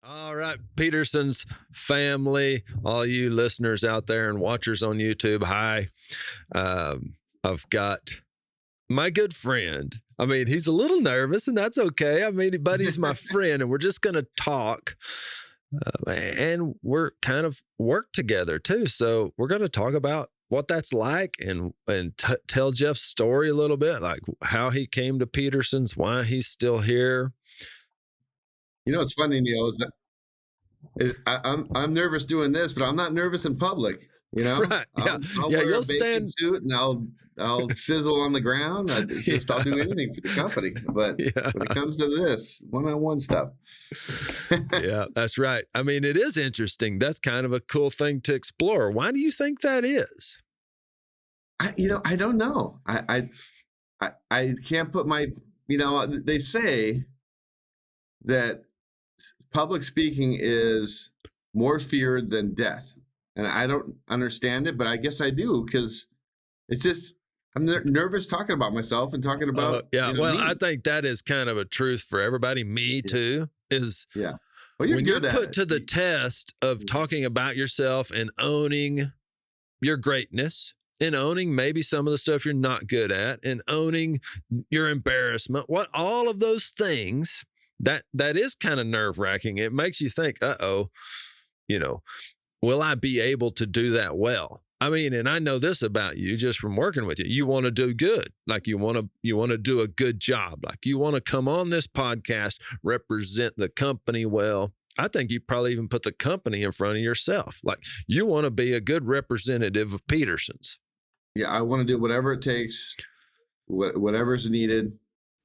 All right, Pederson's family, all you listeners out there and watchers on YouTube, hi. I've got my good friend. I mean, he's a little nervous, and that's okay. I mean, but he's my friend, and we're just going to talk. And we're kind of work together too. So we're going to talk about what that's like and tell Jeff's story a little bit, like how he came to Pederson's, why he's still here. You know, it's funny, Neil, I'm nervous doing this, but I'm not nervous in public. You know, right? Yeah, I'll wear a bathing suit and I'll sizzle on the ground. I'll do anything for the company. But when it comes to this one-on-one stuff, yeah, that's right. I mean, it is interesting. That's kind of a cool thing to explore. Why do you think that is? I don't know. I can't put my. They say that public speaking is more feared than death. And I don't understand it, but I guess I do, because it's just, I'm nervous talking about myself and talking about. Me. I think that is kind of a truth for everybody. Me too, is well, when you're put to the test of talking about yourself and owning your greatness and owning maybe some of the stuff you're not good at and owning your embarrassment, all of those things, that is kind of nerve wracking. It makes you think, will I be able to do that well? I mean, and I know this about you just from working with you. You want to do good. Like you want to do a good job. Like you want to come on this podcast, represent the company well. I think you probably even put the company in front of yourself. Like you want to be a good representative of Pederson's. Yeah, I want to do whatever it takes, whatever's needed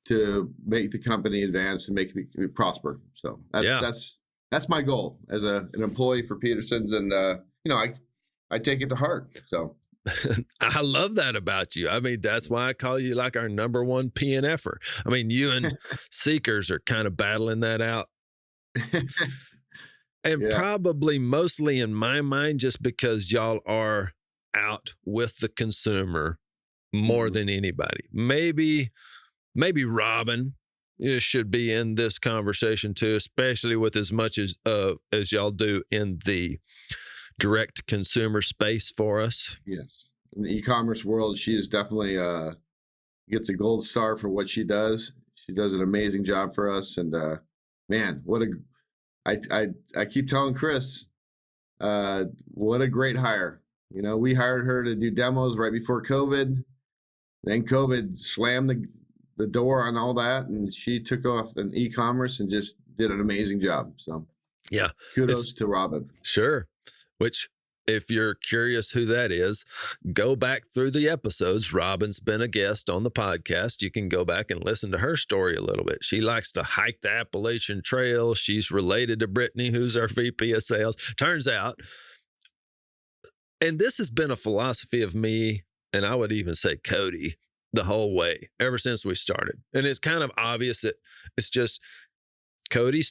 to make the company advance and make it prosper. So that's my goal as an employee for Pederson's, and I take it to heart. So I love that about you. I mean, that's why I call you like our number one PNFer. I mean, you and Seekers are kind of battling that out. And probably mostly in my mind, just because y'all are out with the consumer more than anybody. Maybe Robin should be in this conversation too, especially with as much as y'all do in the direct consumer space for us. Yes. In the e-commerce world, she is definitely gets a gold star for what she does. She does an amazing job for us. And man, I keep telling Chris, what a great hire. We hired her to do demos right before COVID. Then COVID slammed the door on all that, and she took off in e-commerce and just did an amazing job. So yeah, kudos to Robin. Sure. Which, if you're curious who that is, go back through the episodes. Robin's been a guest on the podcast. You can go back and listen to her story a little bit. She likes to hike the Appalachian Trail. She's related to Brittany, who's our VP of sales. Turns out, and this has been a philosophy of me, and I would even say Cody, the whole way, ever since we started. And it's kind of obvious that it's just Cody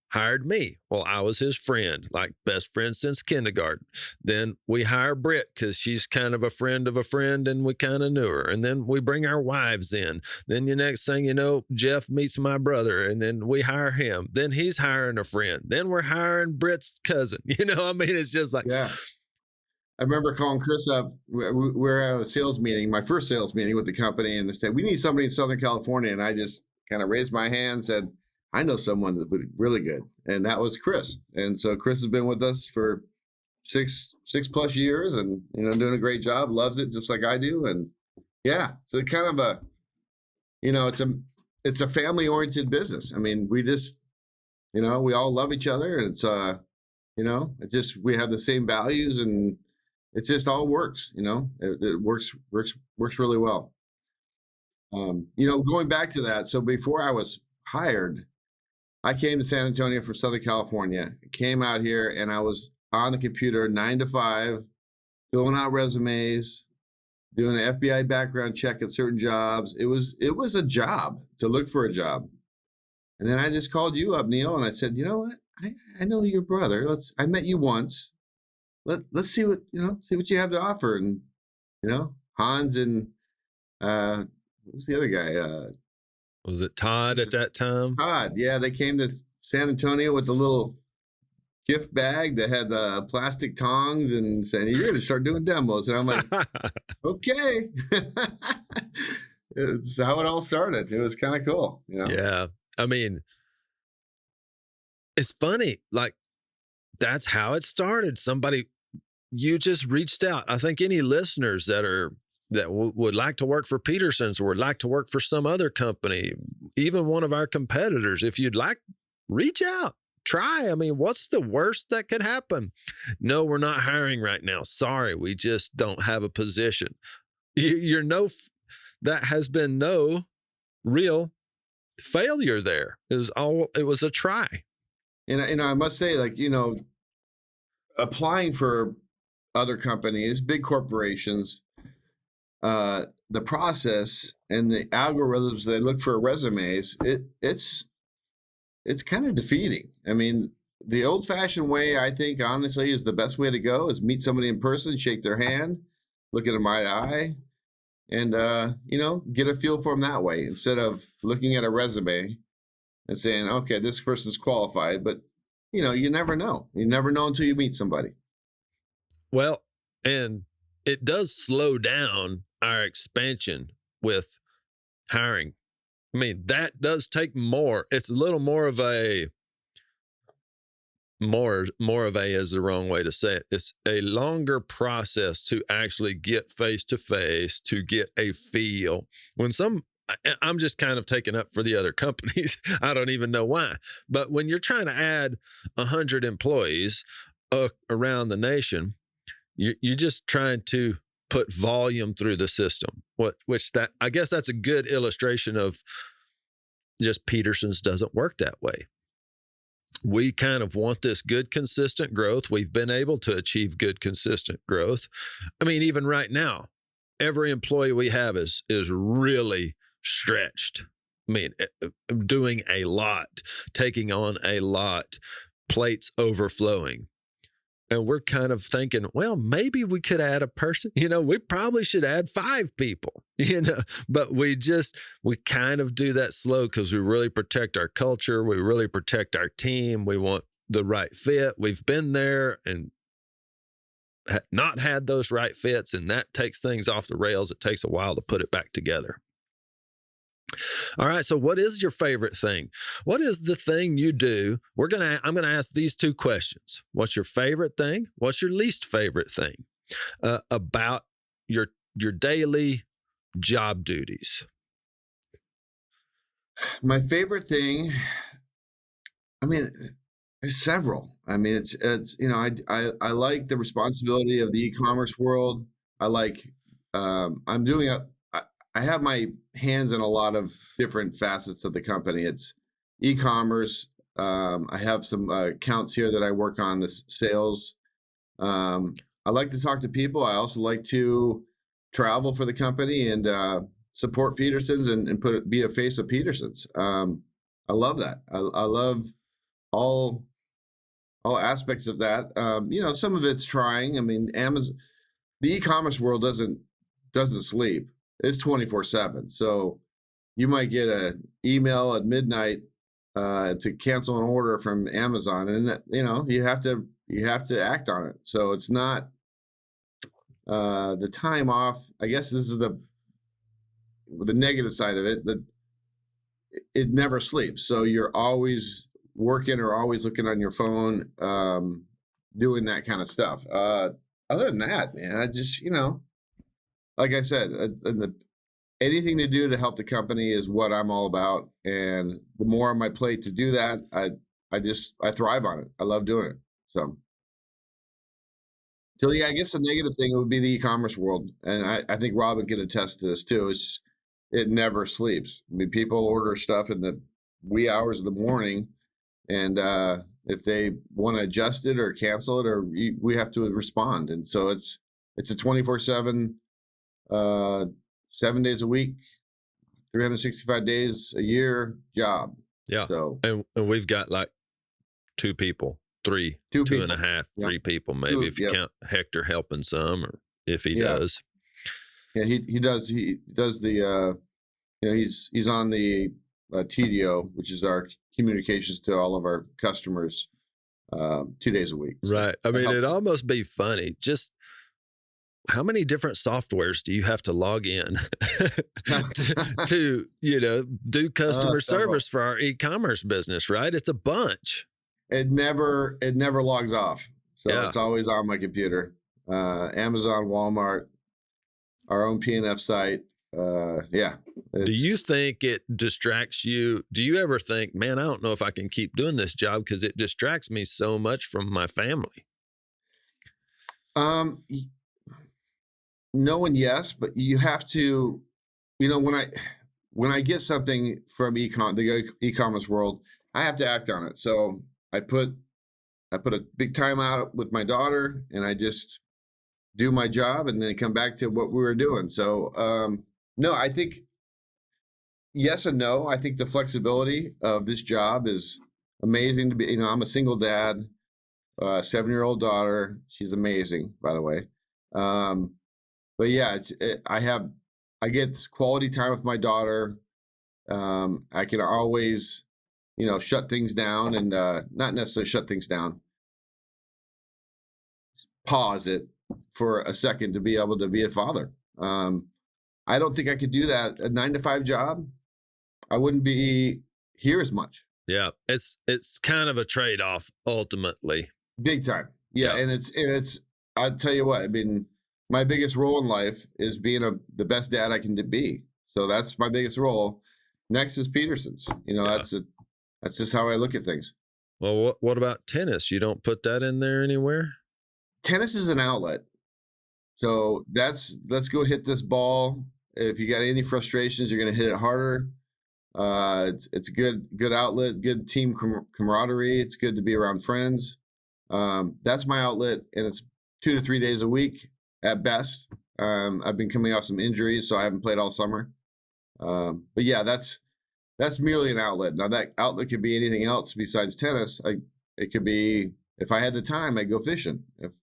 hired me. Well, I was his friend, like best friend since kindergarten. Then we hire Britt because she's kind of a friend of a friend and we kind of knew her. And then we bring our wives in. Then the next thing you know, Jeff meets my brother and then we hire him. Then he's hiring a friend. Then we're hiring Britt's cousin. It's just like, yeah. I remember calling Chris up. We were at a sales meeting, my first sales meeting with the company, and they said, we need somebody in Southern California. And I just kind of raised my hand and said, I know someone that would be really good. And that was Chris. And so Chris has been with us for six plus years and, doing a great job, loves it just like I do. And yeah, so kind of it's a family oriented business. I mean, we just, we all love each other, and it's, we have the same values, and it just all works, it works really well. Going back to that. So before I was hired, I came to San Antonio from Southern California, came out here, and I was on the computer 9 to 5, filling out resumes, doing an FBI background check at certain jobs. It was a job to look for a job. And then I just called you up, Neil, and I said, you know what? I know your brother. I met you once. Let's see what you have to offer. And Hans and who's the other guy? Was it Todd at that time? Todd, yeah. They came to San Antonio with the little gift bag that had the plastic tongs and saying, "You're going to start doing demos." And I'm like, okay. It's how it all started. It was kind of cool, you know? Yeah. I mean, it's funny. Like, that's how it started. Somebody, you just reached out. I think any listeners that would like to work for Pederson's or would like to work for some other company, even one of our competitors, if you'd like, reach out, try. I mean, what's the worst that could happen? No, we're not hiring right now. Sorry, we just don't have a position. That has been no real failure there. It was a try. And I must say, like, you know, applying for other companies, big corporations, the process and the algorithms they look for resumes, it's kind of defeating. I mean, the old-fashioned way, I think, honestly, is the best way to go, is meet somebody in person, shake their hand, look at them eye to eye, and you know, get a feel for them that way, instead of looking at a resume and saying, okay, this person's qualified. But you know, you never know. You never know until you meet somebody. Well, and it does slow down our expansion with hiring. I mean, that does take more. It's a little more of a is the wrong way to say it. It's a longer process to actually get face to face, to get a feel. I'm just kind of taking up for the other companies. I don't even know why. But when you're trying to add 100 employees around the nation, you're just trying to put volume through the system. I guess that's a good illustration of just Pederson's doesn't work that way. We kind of want this good, consistent growth. We've been able to achieve good, consistent growth. I mean, even right now, every employee we have is really stretched. I mean, doing a lot, taking on a lot, plates overflowing. And we're kind of thinking, well, maybe we could add a person. You know, we probably should add 5 people, you know, but we kind of do that slow because we really protect our culture. We really protect our team. We want the right fit. We've been there and not had those right fits, and that takes things off the rails. It takes a while to put it back together. All right. So what is your favorite thing? What is the thing you do? I'm going to ask these 2 questions. What's your favorite thing? What's your least favorite thing about your daily job duties? My favorite thing, I mean, there's several. I mean, it's you know, I like the responsibility of the e-commerce world. I like I have my hands in a lot of different facets of the company. It's e-commerce. I have some accounts here that I work on, this sales. I like to talk to people. I also like to travel for the company and support Pederson's and be a face of Pederson's. I love that. I love all aspects of that. You know, some of it's trying. I mean, Amazon, the e-commerce world doesn't sleep. It's 24/7. So you might get an email at midnight to cancel an order from Amazon, and you know, you have to act on it. So it's not the time off. I guess this is the negative side of it, that it never sleeps. So you're always working or always looking on your phone, doing that kind of stuff. Other than that, man, I just, you know, like I said, anything to do to help the company is what I'm all about. And the more on my plate to do that, I thrive on it. I love doing it. So yeah, I guess the negative thing would be the e-commerce world. And I think Robin can attest to this too. It never sleeps. I mean, people order stuff in the wee hours of the morning, and if they want to adjust it or cancel it, or we have to respond. And so it's a 24/7, 7 days a week, 365 days a year job. Yeah. So and we've got like 2 people, 3, two two people. and a half, Yep. 3 people, maybe, if you Yep. count Hector helping some, or if he does. Yeah, he does the you know, he's on the TDO, which is our communications to all of our customers. 2 days a week. So Right. I that mean, it'd helps. almost be funny. Just how many different softwares do you have to log in to do customer Several. service for our e-commerce business, right? It's a bunch. It never logs off. So Yeah. it's always on my computer. Amazon, Walmart, our own P&F site. Yeah. Do you It's think it distracts you? Do you ever think, man, I don't know if I can keep doing this job because it distracts me so much from my family? um no and yes, but you have to, when I get something from the e-commerce world, I have to act on it. So I put I put a big time out with my daughter, and I just do my job and then come back to what we were doing. So no, I think yes and no. I think the flexibility of this job is amazing to be. I'm a single dad, 7-year-old daughter. She's amazing, by the way. Um, but yeah, I get quality time with my daughter. I can always, shut things down and not necessarily shut things down, pause it for a second to be able to be a father. I don't think I could do that. A 9 to 5 job, I wouldn't be here as much. Yeah. It's kind of a trade-off ultimately. Big time. Yeah, Yeah. and it's. I'll tell you what. I mean, my biggest role in life is being the best dad I can be. So that's my biggest role. Next is Pederson's. Yeah. That's just how I look at things. Well, what about tennis? You don't put that in there anywhere? Tennis is an outlet. So let's go hit this ball. If you got any frustrations, you're going to hit it harder. It's a good outlet, good team camaraderie. It's good to be around friends. That's my outlet, and it's 2 to 3 days a week at best. I've been coming off some injuries, so I haven't played all summer. But yeah, that's merely an outlet. Now that outlet could be anything else besides tennis. It could be, if I had the time, I'd go fishing. If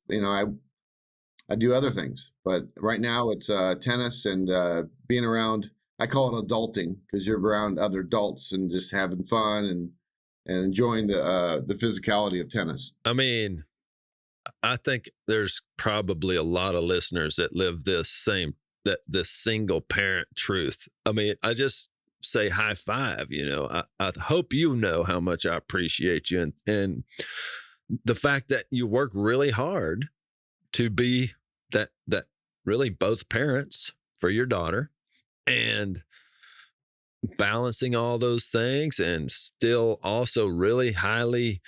I do other things, but right now it's tennis and being around. I call it adulting because you're around other adults and just having fun and enjoying the physicality of tennis. I mean, I think there's probably a lot of listeners that live this single parent truth. I mean, I just say high five. I hope you know how much I appreciate you and the fact that you work really hard to be that really both parents for your daughter, and balancing all those things and still also really highly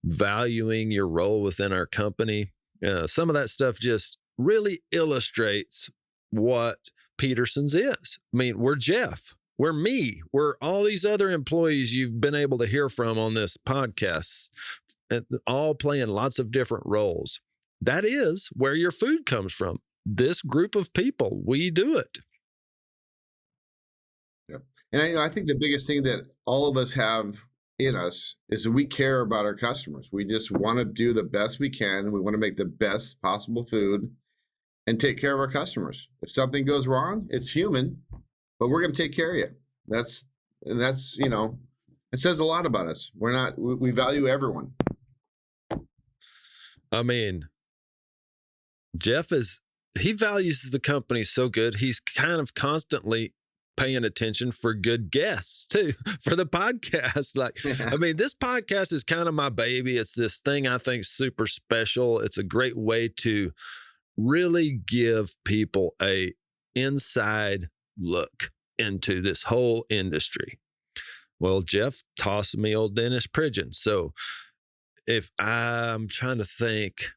valuing your role within our company. Some of that stuff just really illustrates what Pederson's is. I mean, we're Jeff, we're me, we're all these other employees you've been able to hear from on this podcast, all playing lots of different roles. That is where your food comes from. This group of people, we do it. Yeah. And I think the biggest thing that all of us have in us is that we care about our customers. We just want to do the best we can. We want to make the best possible food and take care of our customers. If something goes wrong, it's human, but we're going to take care of you. That's it says a lot about us. We value everyone. I mean, Jeff he values the company so good. He's kind of constantly paying attention for good guests too, for the podcast. I mean, this podcast is kind of my baby. It's this thing I think super special. It's a great way to really give people a inside look into this whole industry. Well, Jeff tossed me old Dennis Pridgeon. So if I'm trying to think,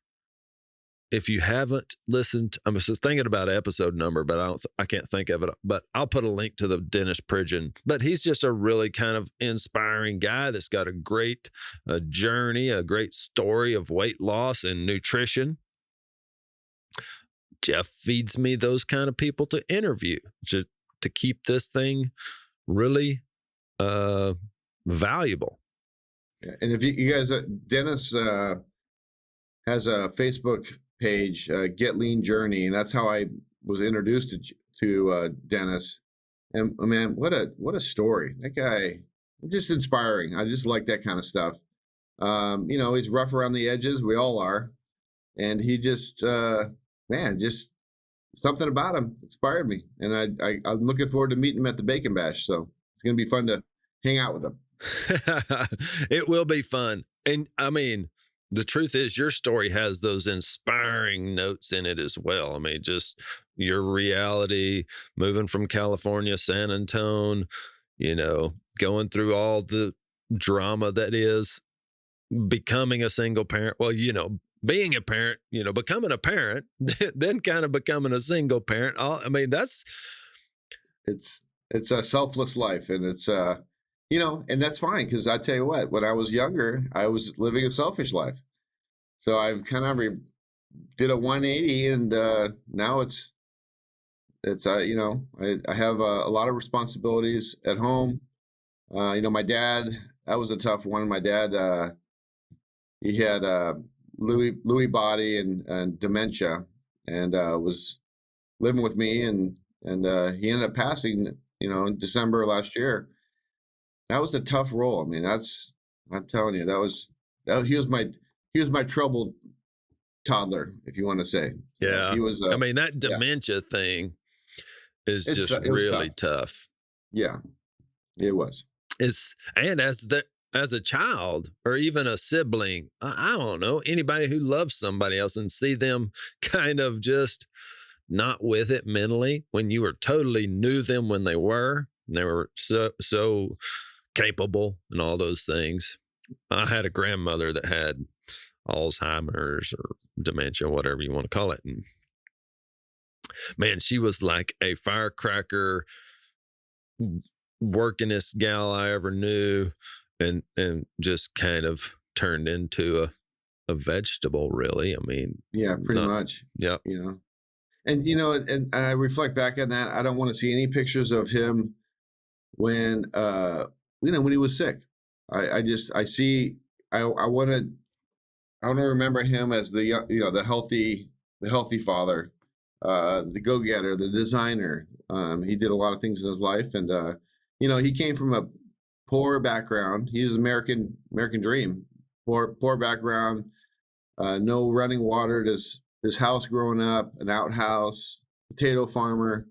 if you haven't listened, I'm just thinking about an episode number, but I can't think of it. But I'll put a link to the Dennis Pridgeon. But he's just a really kind of inspiring guy that's got a great journey, a great story of weight loss and nutrition. Jeff feeds me those kind of people to interview to keep this thing really valuable. And if you guys, Dennis has a Facebook page, Get Lean Journey, and that's how I was introduced to Dennis. And man, what a story! That guy, just inspiring. I just like that kind of stuff. He's rough around the edges. We all are. And he just, just something about him inspired me. And I'm looking forward to meeting him at the Bacon Bash. So it's going to be fun to hang out with him. It will be fun. And I mean, the truth is your story has those inspiring notes in it as well. I mean, just your reality, moving from California, San Antonio, going through all the drama that is becoming a single parent. Well, being a parent, becoming a parent, then kind of becoming a single parent. I mean, it's a selfless life, and it's and that's fine, because I tell you what, when I was younger, I was living a selfish life. So I've kind of did a 180, and now it's I have a lot of responsibilities at home. My dad, that was a tough one. My dad, he had Lewy body and dementia, and was living with me, and he ended up passing, in December last year. That was a tough role. I mean, I'm telling you, he was my troubled toddler, if you want to say. Yeah. He was. I mean, that dementia thing is just really tough. Yeah, it was. And as a child or even a sibling, I don't know, anybody who loves somebody else and see them kind of just not with it mentally when you totally knew them when they were so capable and all those things. I had a grandmother that had Alzheimer's or dementia, whatever you want to call it. And man, she was like a firecracker, workingest gal I ever knew, and just kind of turned into a vegetable, really. I mean, yeah, pretty much. Yeah. And and I reflect back on that. I don't want to see any pictures of him when when he was sick. I want to remember him as the healthy father, the go-getter, the designer. He did a lot of things in his life, and he came from a poor background. He was American dream. Poor background, no running water at his house growing up, an outhouse, potato farmer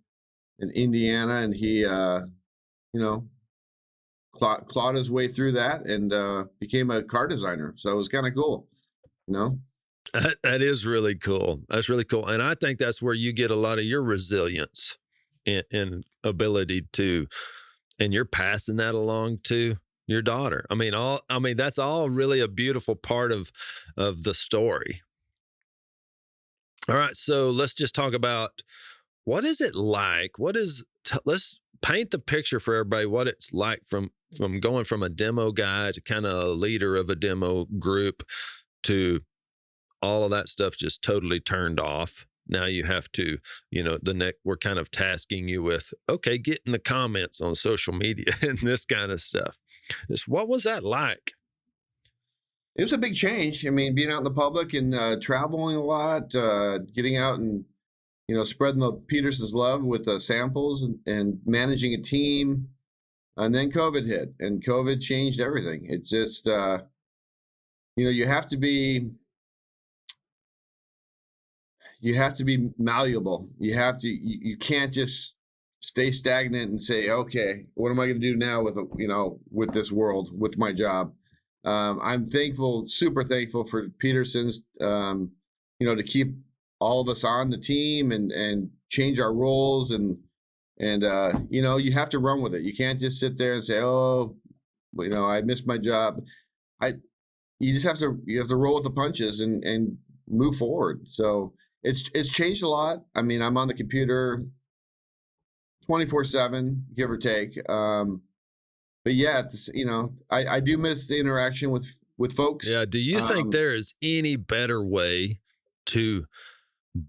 in Indiana, and he clawed his way through that and became a car designer. So it was kind of cool, That is really cool. That's really cool. And I think that's where you get a lot of your resilience and ability to, and you're passing that along to your daughter. I mean, that's all really a beautiful part of the story. All right. So let's just talk about, what is it like? Let's paint the picture for everybody, what it's like from going from a demo guy to kind of a leader of a demo group to all of that stuff just totally turned off. Now you have to, we're kind of tasking you with, okay, get in the comments on social media and this kind of stuff. Just what was that like? It was a big change. I mean, being out in the public and traveling a lot, getting out and, spreading the Pederson's love with samples and managing a team. And then COVID hit, and COVID changed everything. It just, you have to be malleable. You can't just stay stagnant and say, okay, what am I going to do now with this world, with my job? I'm super thankful for Pederson's, to keep all of us on the team and change our roles. And you have to run with it. You can't just sit there and say, oh, I missed my job. You have to roll with the punches and move forward. So it's changed a lot. I mean, I'm on the computer 24/7, give or take. But yeah, I do miss the interaction with folks. Yeah. Do you think there is any better way to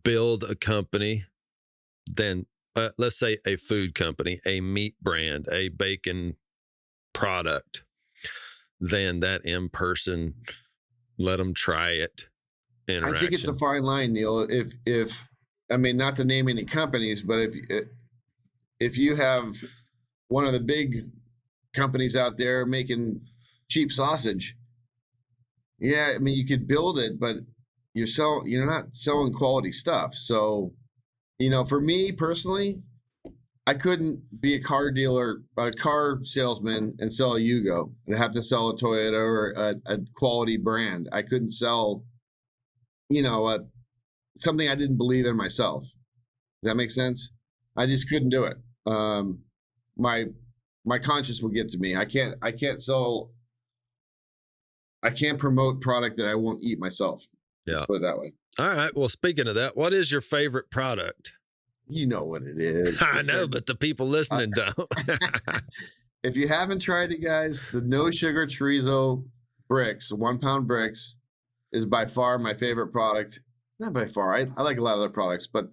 build a company than, let's say, a food company, a meat brand, a bacon product, than that in-person, let them try it interaction? I think it's a fine line, Neil. If I mean, not to name any companies, but if you have one of the big companies out there making cheap sausage, Yeah, I mean, you could build it, but you're not selling quality stuff. So, for me personally, I couldn't be a car salesman and sell a Yugo. I'd have to sell a Toyota or a quality brand. I couldn't sell, you know, a, something I didn't believe in myself. Does that make sense? I just couldn't do it. My my conscience will get to me. I can't promote product that I won't eat myself. Yeah. Let's put it that way. All right. Well, speaking of that, what is your favorite product? You know what it is. I know, but the people listening don't. If you haven't tried it, guys, the no sugar chorizo bricks, 1 pound bricks, is by far my favorite product. Not by far. I like a lot of other products, but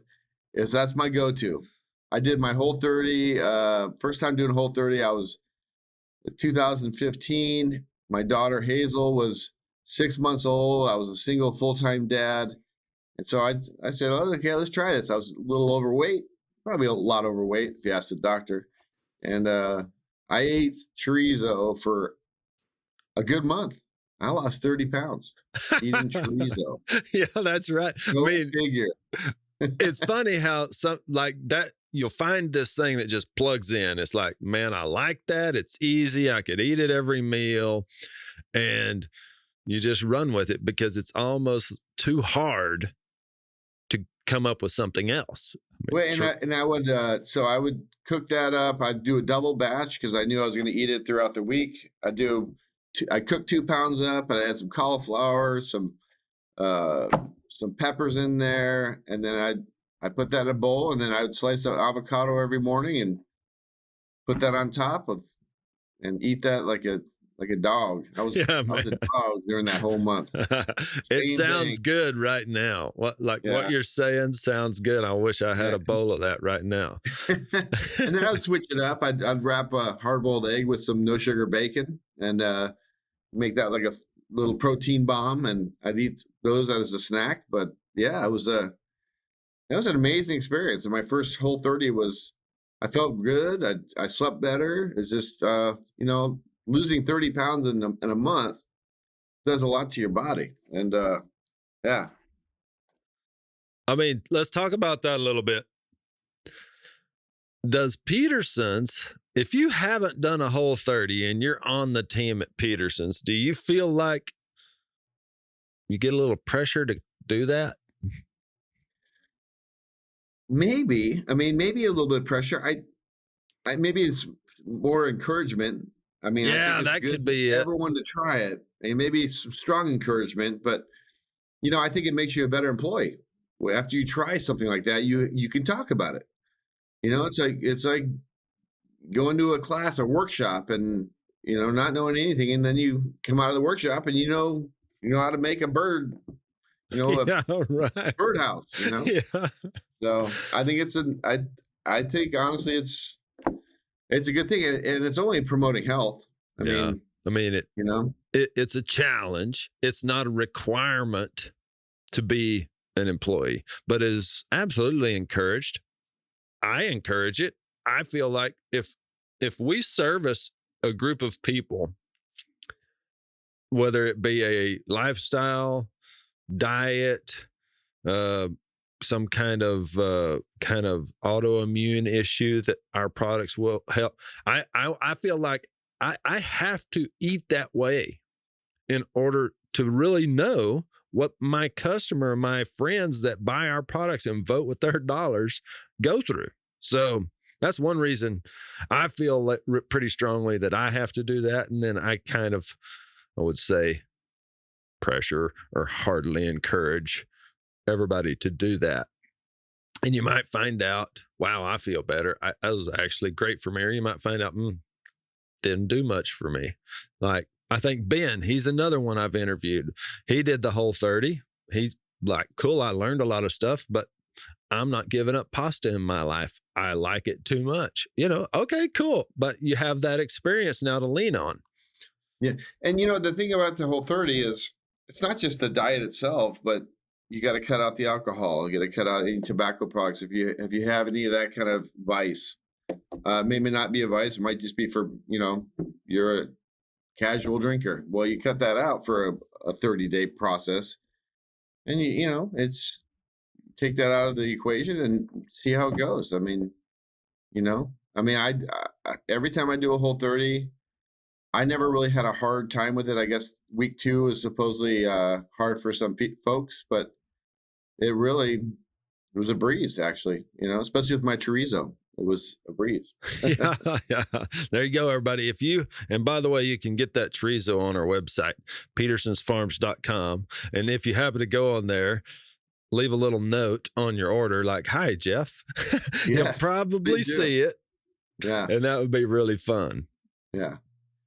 that's my go-to. I did my Whole30. First time doing Whole30, I was 2015. My daughter Hazel was 6 months old. I was a single full-time dad. And so I said, oh, okay, let's try this. I was a little overweight, probably a lot overweight if you ask the doctor. And I ate chorizo for a good month. I lost 30 pounds eating chorizo. Yeah, that's right. Go figure. It's funny how like that, you'll find this thing that just plugs in. It's like, man, I like that. It's easy. I could eat it every meal. And you just run with it because it's almost too hard to come up with something else. I would, so I would cook that up. I'd do a double batch because I knew I was going to eat it throughout the week. I cooked 2 pounds up, and I had some cauliflower, some peppers in there, and then I put that in a bowl, and then I would slice an avocado every morning and put that on top and eat that like a dog. I was a dog during that whole month. It sounds good right now. What you're saying sounds good. I wish I had a bowl of that right now. And then I would switch it up. I'd wrap a hard-boiled egg with some no sugar bacon and make that like a little protein bomb, and I'd eat those as a snack. But yeah, it was an amazing experience. And my first Whole30 I felt good. I slept better. It's just losing 30 pounds in a month does a lot to your body. And yeah. I mean, let's talk about that a little bit. Does Pederson's, if you haven't done a Whole30 and you're on the team at Pederson's, do you feel like you get a little pressure to do that? Maybe. I mean, maybe a little bit of pressure. I maybe it's more encouragement. I mean, yeah, I think that could be everyone to try it. And maybe it's some strong encouragement, but I think it makes you a better employee. After you try something like that, you can talk about it. It's like going to a class or workshop and not knowing anything, and then you come out of the workshop and you know how to make a bird, right. birdhouse. Yeah. So I think I think honestly it's a good thing, and it's only promoting health. I mean, it's a challenge. It's not a requirement to be an employee, but it is absolutely encouraged. I encourage it. I feel like if we service a group of people, whether it be a lifestyle, diet, some kind of autoimmune issue that our products will help. I feel like I have to eat that way in order to really know what my customer, my friends that buy our products and vote with their dollars go through. So that's one reason I feel like pretty strongly that I have to do that. And then I would say pressure or hardly encourage everybody to do that. And you might find out, wow, I feel better. That was actually great for me. Or you might find out, didn't do much for me. Like, I think Ben, he's another one I've interviewed. He did the Whole30. He's like, cool, I learned a lot of stuff, but I'm not giving up pasta in my life. I like it too much. Okay, cool. But you have that experience now to lean on. Yeah. And the thing about the Whole30 is it's not just the diet itself, but you got to cut out the alcohol. You got to cut out any tobacco products. If you have any of that kind of vice, maybe not be a vice. It might just be for, you're casual drinker. Well, you cut that out for a 30-day process, and it's take that out of the equation and see how it goes. I mean, every time I do a Whole30, I never really had a hard time with it. I guess week 2 is supposedly hard for some folks, but it was a breeze, actually, especially with my chorizo. It was a breeze. Yeah. There you go, everybody. And by the way, you can get that chorizo on our website, petersonsfarms.com. And if you happen to go on there, leave a little note on your order like, "Hi, Jeff." You'll Yes, probably see it. Yeah. And that would be really fun. Yeah.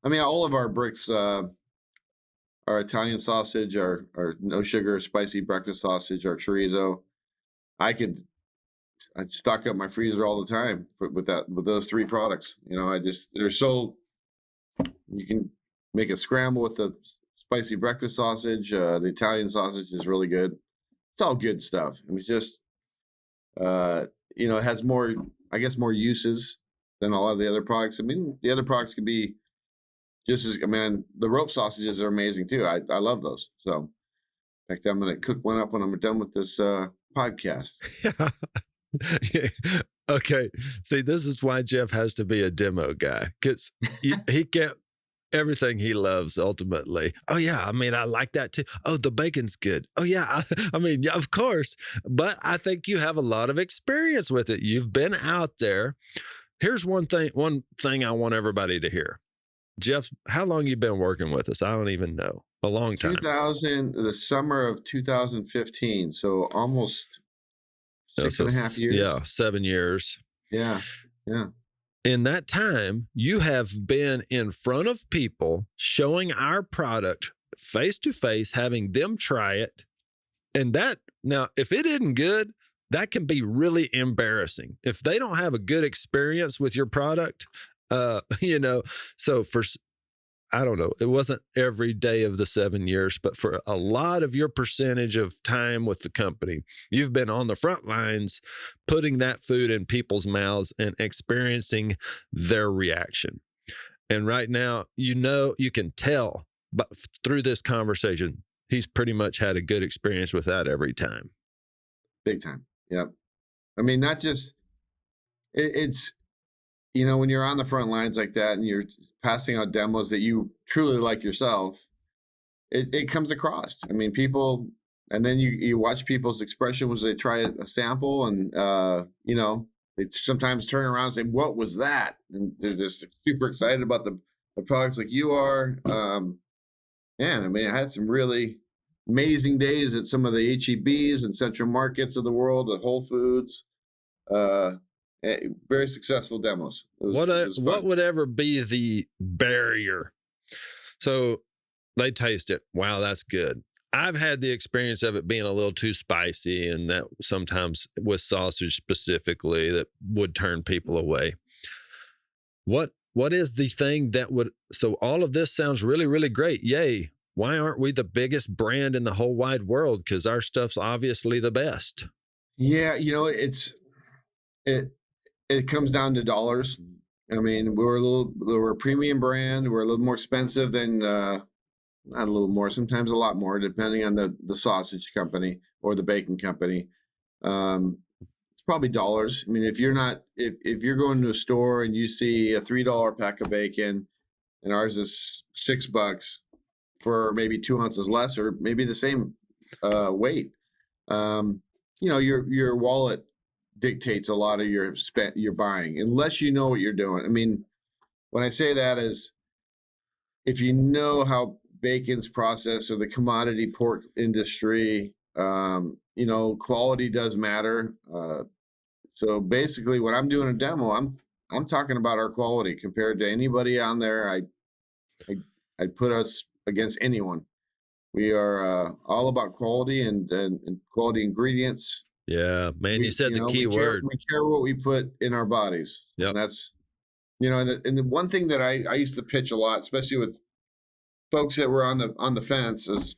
I mean, all of our bricks, our Italian sausage, our no sugar spicy breakfast sausage, our chorizo, I'd stock up my freezer all the time with those 3 products. You can make a scramble with the spicy breakfast sausage. The Italian sausage is really good. It's all good stuff. I mean, it's just, it has more, I guess, more uses than a lot of the other products. I mean, the other products can be just as, the rope sausages are amazing too. I love those. So, in fact, I'm going to cook one up when I'm done with this podcast. Yeah. Okay. See, this is why Jeff has to be a demo guy, because he can't everything he loves ultimately. Oh yeah, I like that too. Oh, the bacon's good. Oh yeah, yeah, of course. But I think you have a lot of experience with it. You've been out there. Here's one thing I want everybody to hear. Jeff, how long you been working with us? I don't even know. A long time. The summer of 2015. So almost 6.5 years. Yeah, 7 years. Yeah. In that time, you have been in front of people showing our product face to face, having them try it. And now, if it isn't good, that can be really embarrassing. If they don't have a good experience with your product, so I don't know, it wasn't every day of the 7 years, but for a lot of your percentage of time with the company, you've been on the front lines, putting that food in people's mouths and experiencing their reaction. And right now, you can tell, but through this conversation, he's pretty much had a good experience with that every time. Big time. Yep. Not just, it's, when you're on the front lines like that and you're passing out demos that you truly like yourself, it comes across. People, and then you watch people's expression when they try a sample, and they sometimes turn around and say, "What was that?" And they're just super excited about the products like you are. I had some really amazing days at some of the HEBs and central markets of the world, the Whole Foods. Very successful demos. What would ever be the barrier? So they taste it. Wow, that's good. I've had the experience of it being a little too spicy, and that sometimes with sausage specifically that would turn people away. What is the thing that would, so all of this sounds really, really great. Yay. Why aren't we the biggest brand in the whole wide world? Because our stuff's obviously the best. Yeah, it comes down to dollars. We're a premium brand. We're a little more expensive than, not a little more, sometimes a lot more, depending on the sausage company or the bacon company. It's probably dollars. If you're going to a store and you see a $3 pack of bacon and ours is $6 for maybe 2 ounces less, or maybe the same weight, your wallet dictates a lot of your buying, unless you know what you're doing. When I say that is, if you know how bacon's processed or the commodity pork industry, quality does matter. So basically, when I'm doing a demo, I'm talking about our quality compared to anybody on there. I'd put us against anyone. We are all about quality and quality ingredients. Yeah, man, you said the key word. We care what we put in our bodies. Yep. And that's, and the one thing that I used to pitch a lot, especially with folks that were on the fence, is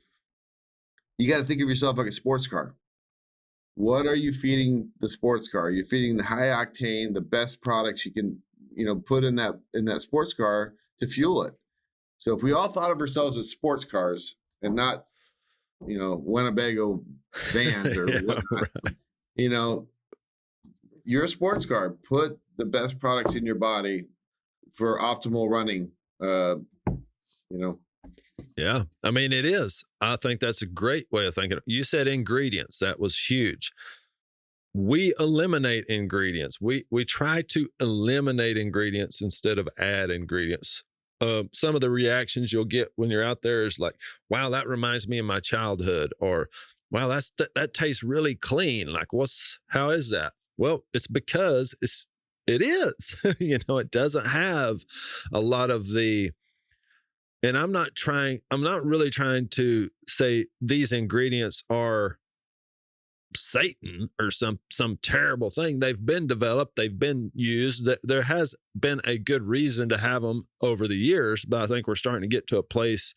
you got to think of yourself like a sports car. What are you feeding the sports car? You're feeding the high octane, the best products you can, put in that sports car to fuel it. So if we all thought of ourselves as sports cars and not, Winnebago vans or whatnot, right. You're a sports car. Put the best products in your body for optimal running. Yeah. I mean, it is. I think that's a great way of thinking. You said ingredients. That was huge. We eliminate ingredients. We try to eliminate ingredients instead of add ingredients. Some of the reactions you'll get when you're out there is like, wow, that reminds me of my childhood, or wow, that tastes really clean. Like, how is that? Well, it's because it is. It doesn't have a lot of the, and I'm not really trying to say these ingredients are Satan or some terrible thing. They've been developed, they've been used. There has been a good reason to have them over the years, but I think we're starting to get to a place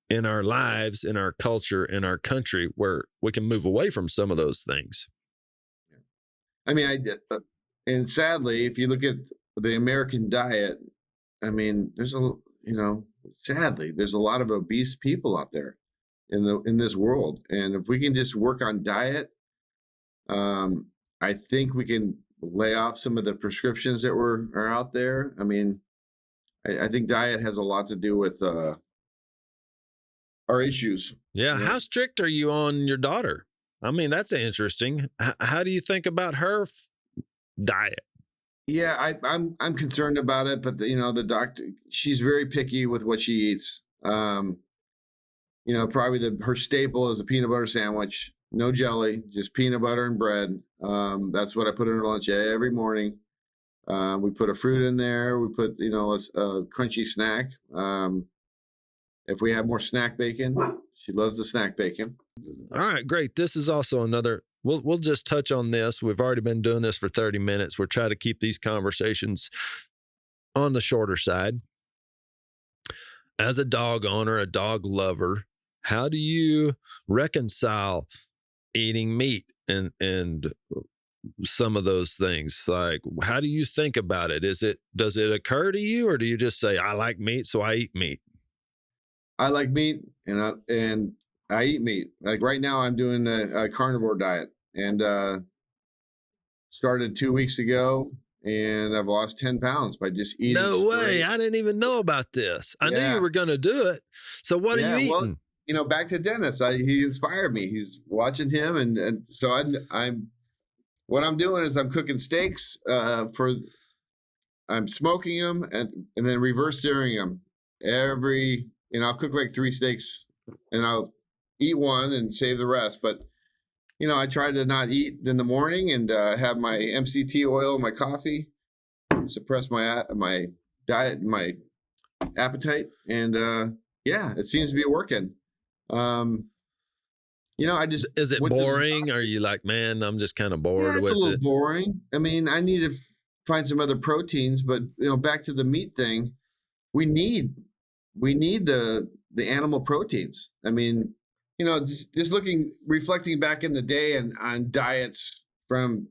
in our lives, in our culture, in our country where we can move away from some of those things. I mean, and sadly, if you look at the American diet, I mean, sadly, there's a lot of obese people out there in this world. And if we can just work on diet, I think we can lay off some of the prescriptions that are out there. I mean, I think diet has a lot to do with our issues. Yeah. How strict are you on your daughter? I mean, that's interesting. How do you think about her diet? Yeah, I'm concerned about it, but the doctor, she's very picky with what she eats. Probably her staple is a peanut butter sandwich, no jelly, just peanut butter and bread. That's what I put in her lunch every morning. We put a fruit in there. We put, a crunchy snack. If we have more snack bacon, she loves the snack bacon. All right, great. This is also another, we'll just touch on this. We've already been doing this for 30 minutes. We're trying to keep these conversations on the shorter side. As a dog owner, a dog lover, how do you reconcile eating meat and some of those things? Like, how do you think about it? Does it occur to you, or do you just say, I like meat, so I eat meat? I like meat and I eat meat. Like right now I'm doing a carnivore diet and started 2 weeks ago, and I've lost 10 pounds by just eating. No way. I didn't even know about this. I knew you were going to do it. So what are you eating? Well, back to Dennis. He inspired me. He's watching him. And so what I'm doing is I'm cooking steaks I'm smoking them and then reverse searing them I'll cook like 3 steaks and I'll eat one and save the rest. But, I try to not eat in the morning and have my MCT oil in my coffee, suppress my diet and my appetite. And it seems to be working. Is it boring? Are you like, man, I'm just kind of bored with it? It's a little boring. I mean, I need to find some other proteins, but back to the meat thing, we need the animal proteins. I mean, just reflecting back in the day and on diets from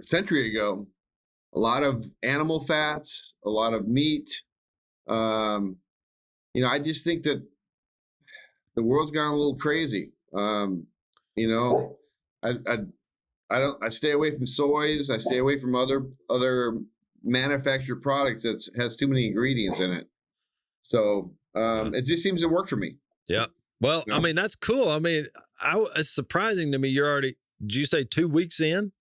a century ago, a lot of animal fats, a lot of meat. I just think that the world's gone a little crazy. I stay away from soys. I stay away from other manufactured products that has too many ingredients in it. So it just seems to work for me. Yeah. Well, I mean, that's cool. I mean, it's surprising to me. Did you say 2 weeks in?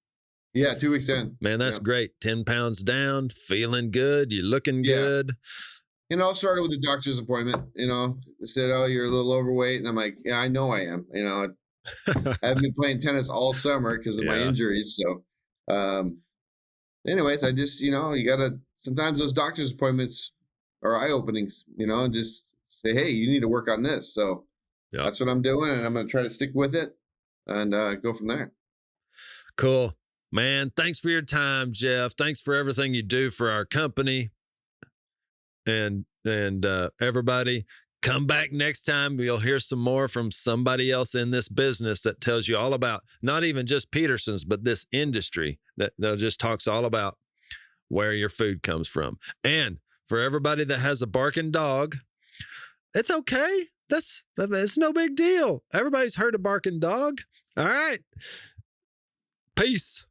Yeah, 2 weeks in. Man, that's great. 10 pounds down, feeling good. You're looking good. I started with a doctor's appointment, said, oh, you're a little overweight. And I'm like, yeah, I know I am. I haven't been playing tennis all summer because of my injuries. So anyways, I just, sometimes those doctor's appointments are eye-openings, and just say, hey, you need to work on this. So that's what I'm doing. And I'm going to try to stick with it and go from there. Cool, man. Thanks for your time, Jeff. Thanks for everything you do for our company. And everybody, come back next time. You'll hear some more from somebody else in this business that tells you all about not even just Pederson's, but this industry that just talks all about where your food comes from. And for everybody that has a barking dog, It's okay. It's no big deal. Everybody's heard a barking dog. All right. Peace.